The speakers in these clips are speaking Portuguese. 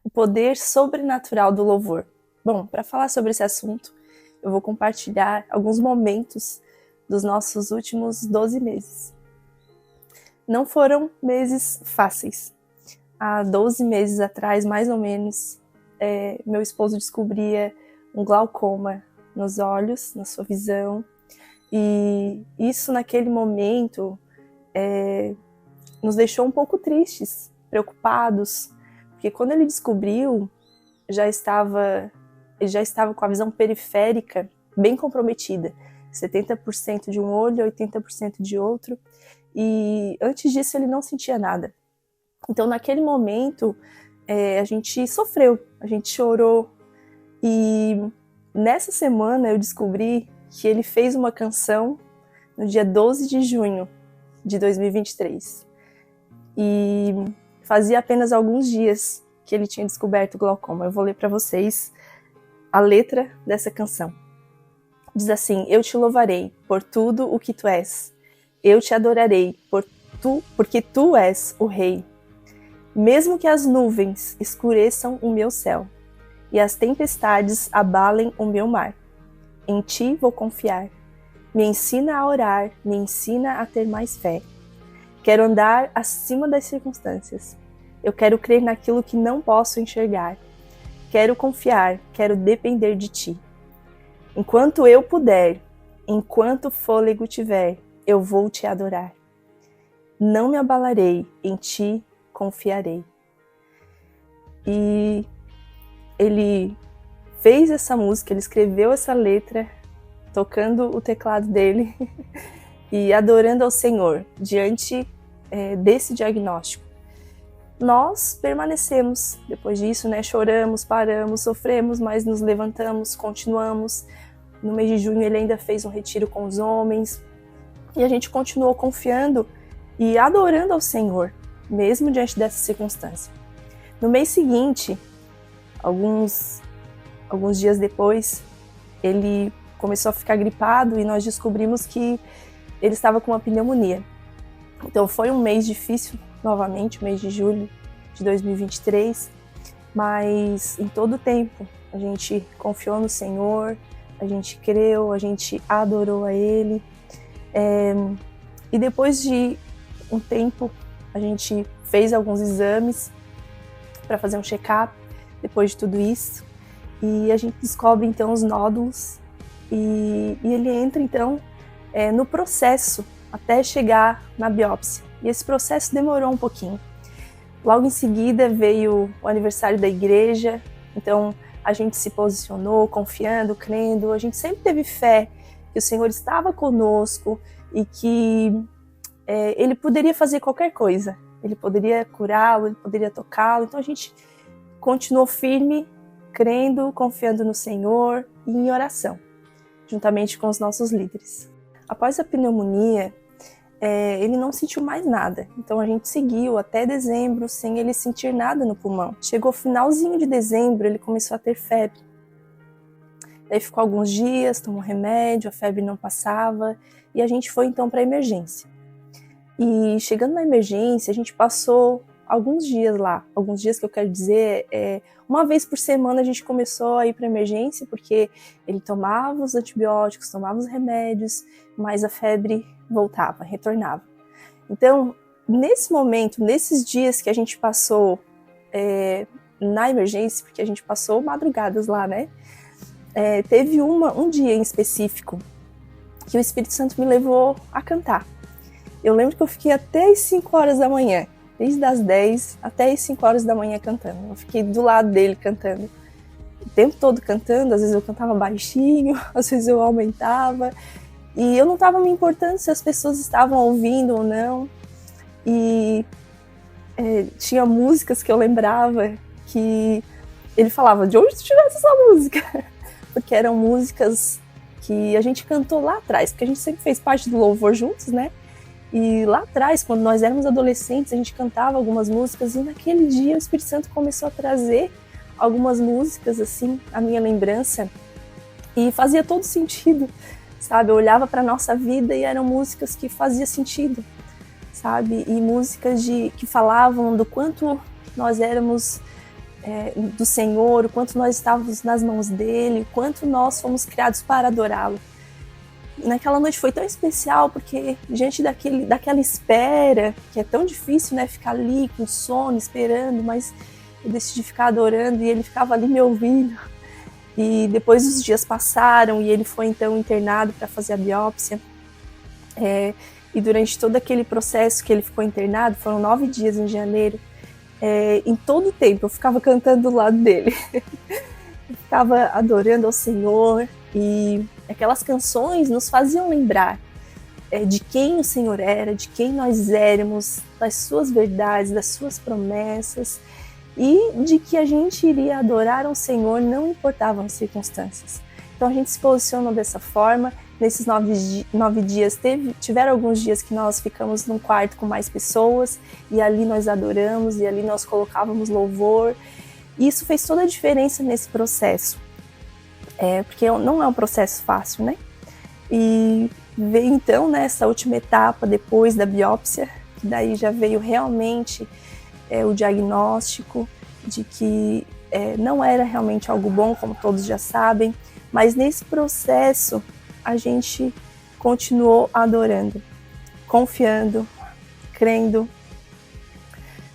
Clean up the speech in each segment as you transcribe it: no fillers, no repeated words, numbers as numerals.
o poder sobrenatural do louvor. Bom, para falar sobre esse assunto, eu vou compartilhar alguns momentos dos nossos últimos 12 meses. Não foram meses fáceis. Há 12 meses atrás, mais ou menos, meu esposo descobria um glaucoma nos olhos, na sua visão, e isso naquele momento nos deixou um pouco tristes, preocupados, porque quando ele descobriu, ele já estava com a visão periférica bem comprometida, 70% de um olho, 80% de outro, e antes disso ele não sentia nada. Então naquele momento a gente sofreu, a gente chorou, e nessa semana eu descobri que ele fez uma canção no dia 12 de junho de 2023. E fazia apenas alguns dias que ele tinha descoberto o glaucoma. Eu vou ler para vocês a letra dessa canção. Diz assim: eu te louvarei por tudo o que tu és. Eu te adorarei porque tu és o Rei. Mesmo que as nuvens escureçam o meu céu e as tempestades abalem o meu mar, em ti vou confiar. Me ensina a orar, me ensina a ter mais fé. Quero andar acima das circunstâncias. Eu quero crer naquilo que não posso enxergar. Quero confiar, quero depender de ti. Enquanto eu puder, enquanto fôlego tiver, eu vou te adorar. Não me abalarei, em ti confiarei. E ele fez essa música, ele escreveu essa letra, tocando o teclado dele e adorando ao Senhor diante desse diagnóstico. Nós permanecemos depois disso, choramos, paramos, sofremos, mas nos levantamos, continuamos. No mês de junho ele ainda fez um retiro com os homens e a gente continuou confiando e adorando ao Senhor, mesmo diante dessa circunstância. No mês seguinte, alguns dias depois, ele começou a ficar gripado e nós descobrimos que ele estava com uma pneumonia. Então foi um mês difícil, novamente, o mês de julho de 2023, mas em todo o tempo a gente confiou no Senhor, a gente creu, a gente adorou a Ele. E depois de um tempo, a gente fez alguns exames para fazer um check-up, depois de tudo isso, e a gente descobre então os nódulos, e ele entra então no processo até chegar na biópsia. E esse processo demorou um pouquinho. Logo em seguida veio o aniversário da igreja, então a gente se posicionou, confiando, crendo, a gente sempre teve fé que o Senhor estava conosco e que Ele poderia fazer qualquer coisa. Ele poderia curá-lo, Ele poderia tocá-lo, então a gente continuou firme, crendo, confiando no Senhor e em oração, juntamente com os nossos líderes. Após a pneumonia, ele não sentiu mais nada, então a gente seguiu até dezembro sem ele sentir nada no pulmão. Chegou finalzinho de dezembro, ele começou a ter febre. Daí ficou alguns dias, tomou remédio, a febre não passava, e a gente foi então para a emergência. E chegando na emergência, a gente passou alguns dias lá. Alguns dias que eu quero dizer, uma vez por semana a gente começou a ir para a emergência, porque ele tomava os antibióticos, tomava os remédios, mas a febre voltava, retornava. Então, nesse momento, nesses dias que a gente passou na emergência, porque a gente passou madrugadas lá, teve um dia em específico que o Espírito Santo me levou a cantar. Eu lembro que eu fiquei até as 5 horas da manhã, desde as 10 até as 5 horas da manhã cantando. Eu fiquei do lado dele cantando, o tempo todo cantando. Às vezes eu cantava baixinho, às vezes eu aumentava, e eu não estava me importando se as pessoas estavam ouvindo ou não. E tinha músicas que eu lembrava que ele falava: de onde tu tivesse essa música? Porque eram músicas que a gente cantou lá atrás, porque a gente sempre fez parte do louvor juntos, E lá atrás, quando nós éramos adolescentes, a gente cantava algumas músicas, e naquele dia o Espírito Santo começou a trazer algumas músicas, assim, à minha lembrança, e fazia todo sentido, sabe? Eu olhava para a nossa vida e eram músicas que faziam sentido, sabe? E músicas que falavam do quanto nós éramos do Senhor, o quanto nós estávamos nas mãos dele, o quanto nós fomos criados para adorá-lo. Naquela noite foi tão especial, porque diante daquela espera, que é tão difícil, né, ficar ali com sono, esperando, mas eu decidi ficar adorando e ele ficava ali me ouvindo. E depois os dias passaram e ele foi então internado para fazer a biópsia. E durante todo aquele processo que ele ficou internado, foram 9 dias em janeiro, em todo o tempo eu ficava cantando do lado dele. Eu ficava adorando ao Senhor, e aquelas canções nos faziam lembrar de quem o Senhor era, de quem nós éramos, das suas verdades, das suas promessas, e de que a gente iria adorar ao Senhor, não importavam as circunstâncias. Então a gente se posicionou dessa forma. Nesses 9 dias, tiveram alguns dias que nós ficamos num quarto com mais pessoas, e ali nós adoramos, e ali nós colocávamos louvor, e isso fez toda a diferença nesse processo, porque não é um processo fácil, né? E veio então nessa última etapa, depois da biópsia, que daí já veio realmente o diagnóstico de que não era realmente algo bom, como todos já sabem, mas nesse processo a gente continuou adorando, confiando, crendo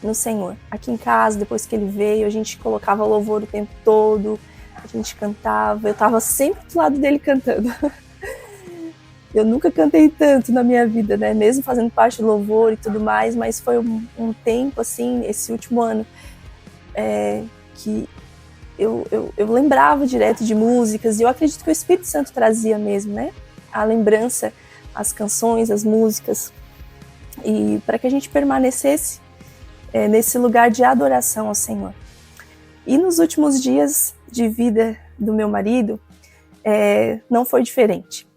no Senhor. Aqui em casa, depois que ele veio, a gente colocava louvor o tempo todo, a gente cantava, eu estava sempre do lado dele cantando. Eu nunca cantei tanto na minha vida, né? Mesmo fazendo parte do louvor e tudo mais, mas foi um tempo, assim, esse último ano, que eu lembrava direto de músicas, e eu acredito que o Espírito Santo trazia mesmo, né? A lembrança, as canções, as músicas, e para que a gente permanecesse nesse lugar de adoração ao Senhor. E nos últimos dias de vida do meu marido, não foi diferente.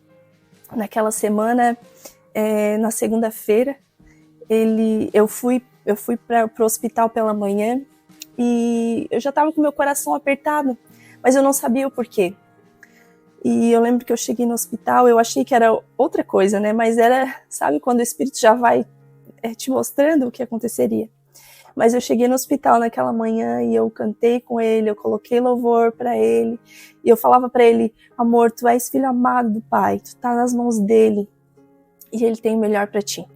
Naquela semana, na segunda-feira, eu fui para o hospital pela manhã, e eu já estava com meu coração apertado, mas eu não sabia o porquê. E eu lembro que eu cheguei no hospital, eu achei que era outra coisa, né? Mas era, sabe, quando o Espírito já vai te mostrando o que aconteceria. Mas eu cheguei no hospital naquela manhã e eu cantei com ele, eu coloquei louvor para ele, e eu falava para ele: amor, tu és filho amado do Pai, tu tá nas mãos dele, e ele tem o melhor para ti.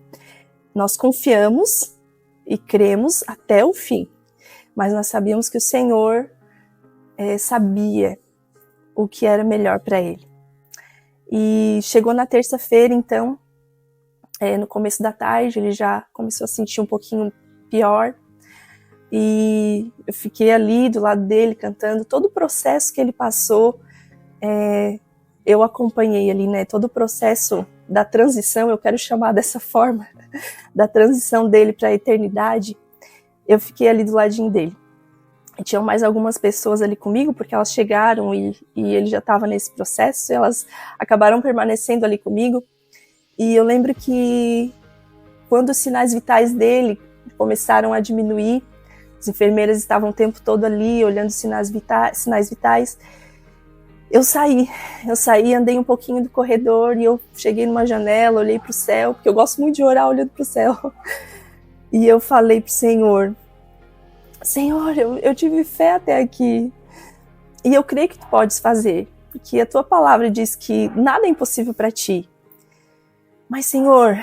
Nós confiamos e cremos até o fim, mas nós sabíamos que o Senhor sabia o que era melhor para ele. E chegou na terça-feira, então, no começo da tarde, ele já começou a sentir um pouquinho pior, e eu fiquei ali do lado dele cantando. Todo o processo que ele passou, eu acompanhei ali, né? Todo o processo da transição, eu quero chamar dessa forma, da transição dele para a eternidade, eu fiquei ali do ladinho dele. E tinham mais algumas pessoas ali comigo, porque elas chegaram e ele já estava nesse processo, e elas acabaram permanecendo ali comigo. E eu lembro que quando os sinais vitais dele começaram a diminuir, as enfermeiras estavam o tempo todo ali olhando os sinais vitais, eu saí, andei um pouquinho do corredor, e eu cheguei numa janela, olhei para o céu, porque eu gosto muito de orar olhando para o céu, e eu falei para o Senhor: Senhor, eu tive fé até aqui, e eu creio que tu podes fazer, porque a tua palavra diz que nada é impossível para ti. Mas, Senhor,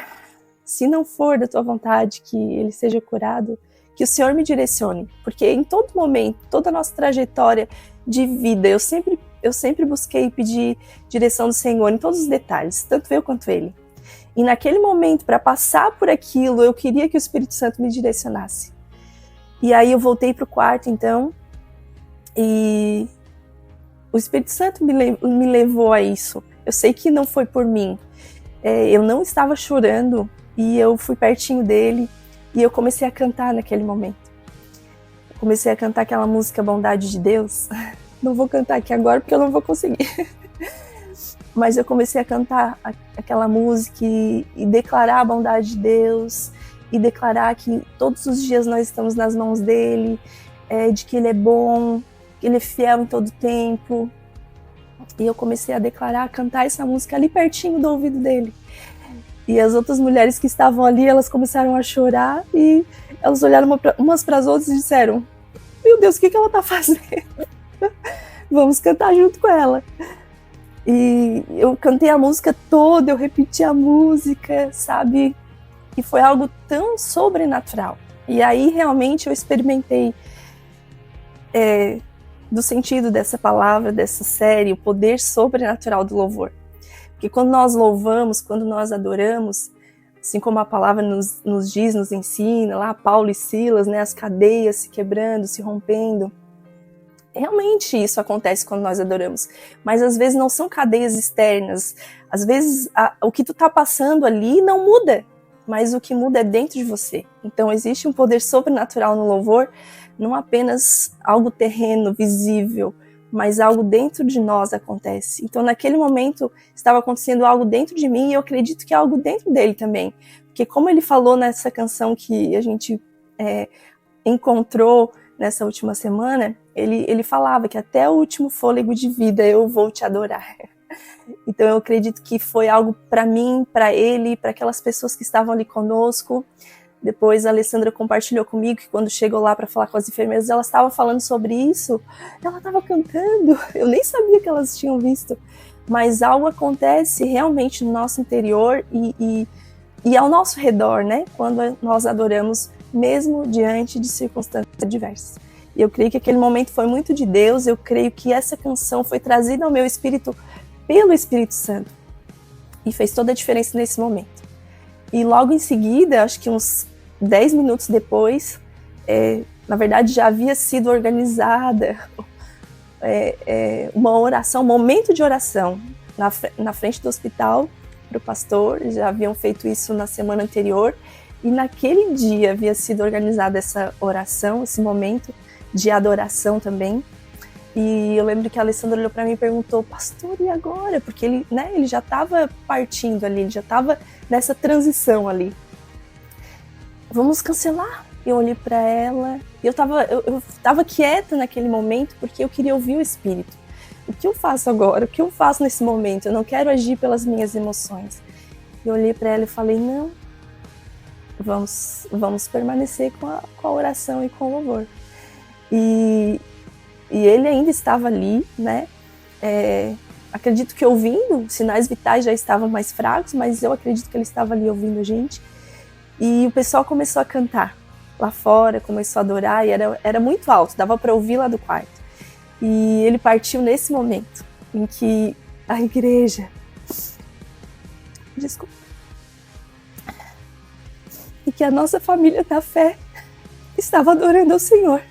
se não for da tua vontade que ele seja curado, que o Senhor me direcione, porque em todo momento, toda a nossa trajetória de vida, eu sempre busquei pedir direção do Senhor em todos os detalhes, tanto eu quanto ele. E naquele momento, para passar por aquilo, eu queria que o Espírito Santo me direcionasse. E aí eu voltei para o quarto, então, e o Espírito Santo me levou a isso. Eu sei que não foi por mim. Eu não estava chorando, e eu fui pertinho dele, e eu comecei a cantar naquele momento. Eu comecei a cantar aquela música Bondade de Deus. Não vou cantar aqui agora porque eu não vou conseguir. Mas eu comecei a cantar aquela música e declarar a bondade de Deus, e declarar que todos os dias nós estamos nas mãos dele, de que ele é bom, que ele é fiel em todo tempo. E eu comecei a declarar, a cantar essa música ali pertinho do ouvido dele. E as outras mulheres que estavam ali, elas começaram a chorar, e elas olharam umas para as outras e disseram: meu Deus, o que ela tá fazendo? Vamos cantar junto com ela. E eu cantei a música toda, eu repeti a música, sabe? E foi algo tão sobrenatural. E aí realmente eu experimentei do sentido dessa palavra, dessa série, o poder sobrenatural do louvor. Porque quando nós louvamos, quando nós adoramos, assim como a palavra nos diz, nos ensina, lá Paulo e Silas, né, as cadeias se quebrando, se rompendo, realmente isso acontece quando nós adoramos. Mas às vezes não são cadeias externas, às vezes o que tu tá passando ali não muda, mas o que muda é dentro de você. Então existe um poder sobrenatural no louvor, não apenas algo terreno, visível, mas algo dentro de nós acontece. Então naquele momento estava acontecendo algo dentro de mim e eu acredito que é algo dentro dele também. Porque como ele falou nessa canção que a gente encontrou nessa última semana, ele falava que até o último fôlego de vida eu vou te adorar. Então eu acredito que foi algo para mim, para ele, para aquelas pessoas que estavam ali conosco. Depois a Alessandra compartilhou comigo que quando chegou lá para falar com as enfermeiras, ela estava falando sobre isso, ela estava cantando, eu nem sabia que elas tinham visto, mas algo acontece realmente no nosso interior e ao nosso redor, né, quando nós adoramos, mesmo diante de circunstâncias adversas. E eu creio que aquele momento foi muito de Deus, eu creio que essa canção foi trazida ao meu espírito pelo Espírito Santo e fez toda a diferença nesse momento. E logo em seguida, acho que uns 10 minutos depois, na verdade já havia sido organizada uma oração, um momento de oração na frente do hospital para o pastor. Já haviam feito isso na semana anterior e naquele dia havia sido organizada essa oração, esse momento de adoração também. E eu lembro que a Alessandra olhou para mim e perguntou: pastor, e agora? Porque ele já estava partindo ali, ele já estava nessa transição ali. Vamos cancelar? Eu olhei para ela, eu estava quieta naquele momento porque eu queria ouvir o Espírito. O que eu faço agora? O que eu faço nesse momento? Eu não quero agir pelas minhas emoções. Eu olhei para ela e falei: não, vamos permanecer com a oração e com o louvor. E ele ainda estava ali, né? Acredito que ouvindo, os sinais vitais já estavam mais fracos, mas eu acredito que ele estava ali ouvindo a gente. E o pessoal começou a cantar lá fora, começou a adorar, e era muito alto, dava para ouvir lá do quarto. E ele partiu nesse momento em que a igreja... Desculpa. E que a nossa família da fé estava adorando ao Senhor.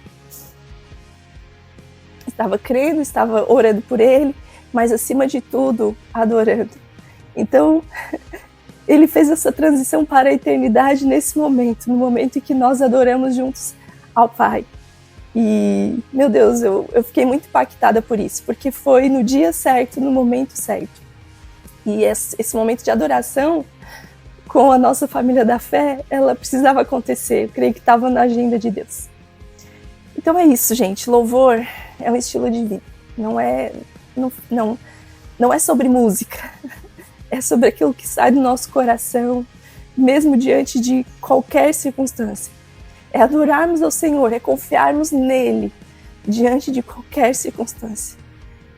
Estava crendo, estava orando por ele, mas acima de tudo, adorando. Então, ele fez essa transição para a eternidade nesse momento, no momento em que nós adoramos juntos ao Pai. E, meu Deus, eu fiquei muito impactada por isso, porque foi no dia certo, no momento certo. E esse momento de adoração com a nossa família da fé, ela precisava acontecer. Eu creio que estava na agenda de Deus. Então é isso, gente. Louvor é um estilo de vida. Não é sobre música. É sobre aquilo que sai do nosso coração, mesmo diante de qualquer circunstância. É adorarmos ao Senhor, é confiarmos nele diante de qualquer circunstância.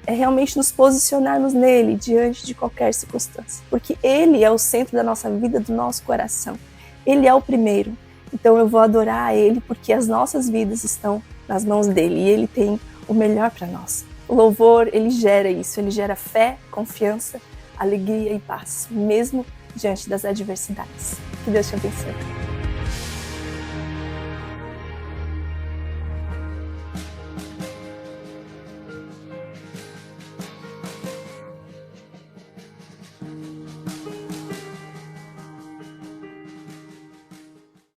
É realmente nos posicionarmos nele diante de qualquer circunstância. Porque ele é o centro da nossa vida, do nosso coração. Ele é o primeiro. Então eu vou adorar a ele porque as nossas vidas estão nas mãos dele e ele tem o melhor para nós. O louvor, ele gera isso, ele gera fé, confiança, alegria e paz, mesmo diante das adversidades. Que Deus te abençoe.